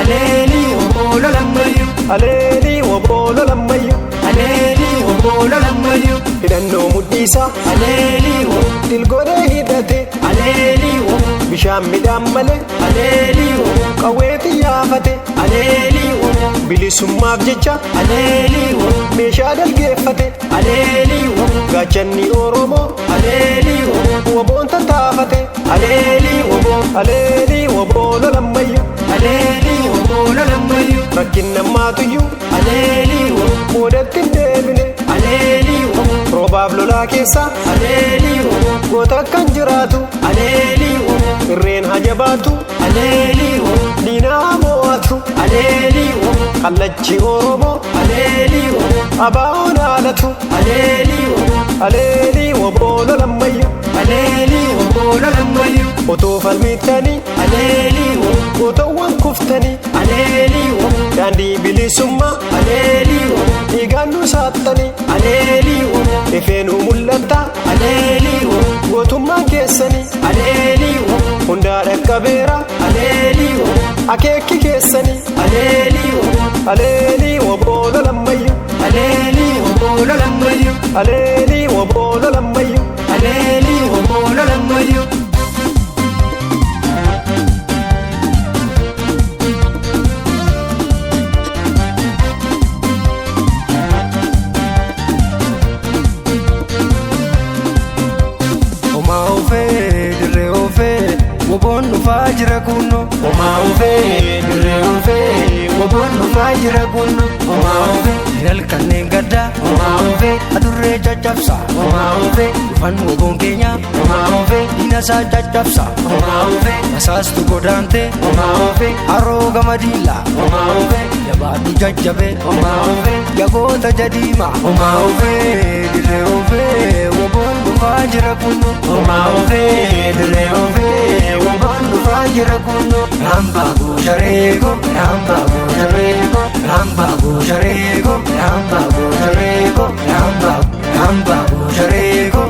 Aleli wobolo lammayu. Aleli wobolo lammayu. Aleli wobolo lammayu. Hidhannoo mudhiisa. Aleli wo. Dilgoodee hidhate. Aleli wo. Bishaan midhaan malee. Aleli wo. Qawwee xiyyaafate. Aleli wo. Bilisummaaf jecha. Aleli wo. Meeshaa dalgeeffate. Aleli wo. Gaachanni Oromoo. Aleli wo. Woboon tattaafate. Aleli wo. Aleli wobolo lammayu. Aleli wobolo lammayu. Rakkin nammaatuyyuu. Aleli wo. Boodatti hin deebine. Aleli wo. Roobaaf lolaa keessa. Aleli wo. Goota akkan jiraatu. Aleli wo. Irreen hajabaatu. Aleli wo. Diinaa mo'atu. Aleli wo. Kallachi Oromoo. Aleli wo. Abaa'oon haalatu. Aleli wo. Aleli wobolo lammayu. Aleli wobolo lammayu. Otoo falmittanii. Aleli wo. Gootawwan kuftanii. Aleli wo. Daandii bilisummaa. Aleli wo. Dhiigaan nu saaxanii. Aleli wo. Ifeenuu mul'ata. Aleli wo. Gootummaan keessanii. Aleli wo. Hundaa dhaqqabeera. Aleli wo. Akeekki keessanii. Aleli wo. Aleli wobolo lammayu. Aleli wobolo lammayu. Aleli wobolo lammayu. Aleli wobolo lammayu. Omaa ofee dirree ofee woboon dhufaa jira kunno. Omaa ofee dirree ofee woboon dhufaa jira kunno. Omaa ofee Halkanneen gaddaa. Omaa ofee Adurree caccabsa. Omaa ofee Dhufan woboon keenya. Omaa ofee Diinasaa caccabsa. Omaa ofee Masaastu godaantee. Omaa ofee Haroo gama diilaa. Omaa ofee Jabaadhu jajjabee. Omaa ofee Yagoota jadiimaa. Omaa ofee dirree ofee woboon dhufaa jira kunno. Omaa ofee dirree ofee woboon dhufaa jira kunno. Ramba Bushareeko. Ramba Bushareeko. Ramba Bushareeko. Ramba Bushareeko. Ramba Bushareeko.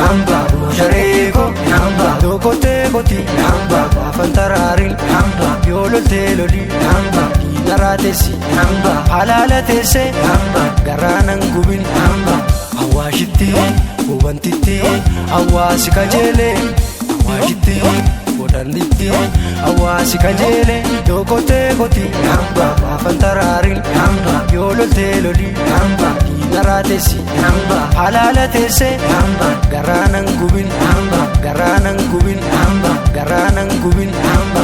Ramba Bushareeko. Ramba Dokotee koti. Ramba Afaan taraarin. Ramba Yoo loltee loli. Ramba Diina raatessi. Ramba Halaala teessee. Ramba Garaanan gubin. Ramba Awwaashitti. Hubantitti. Awwaasi kajeelee. Awwaashitti. Godhannitti. Awwaasi kajeelee. Dokotee koti. Ramba Afaan taraarin. Ramba Yoo loltee loli. Ramba Diina raatessi. Ramba Halaala teessee. Ramba Garaanan gubin. Ramba Garaanan gubin. Ramba Garaanan gubin. Ramba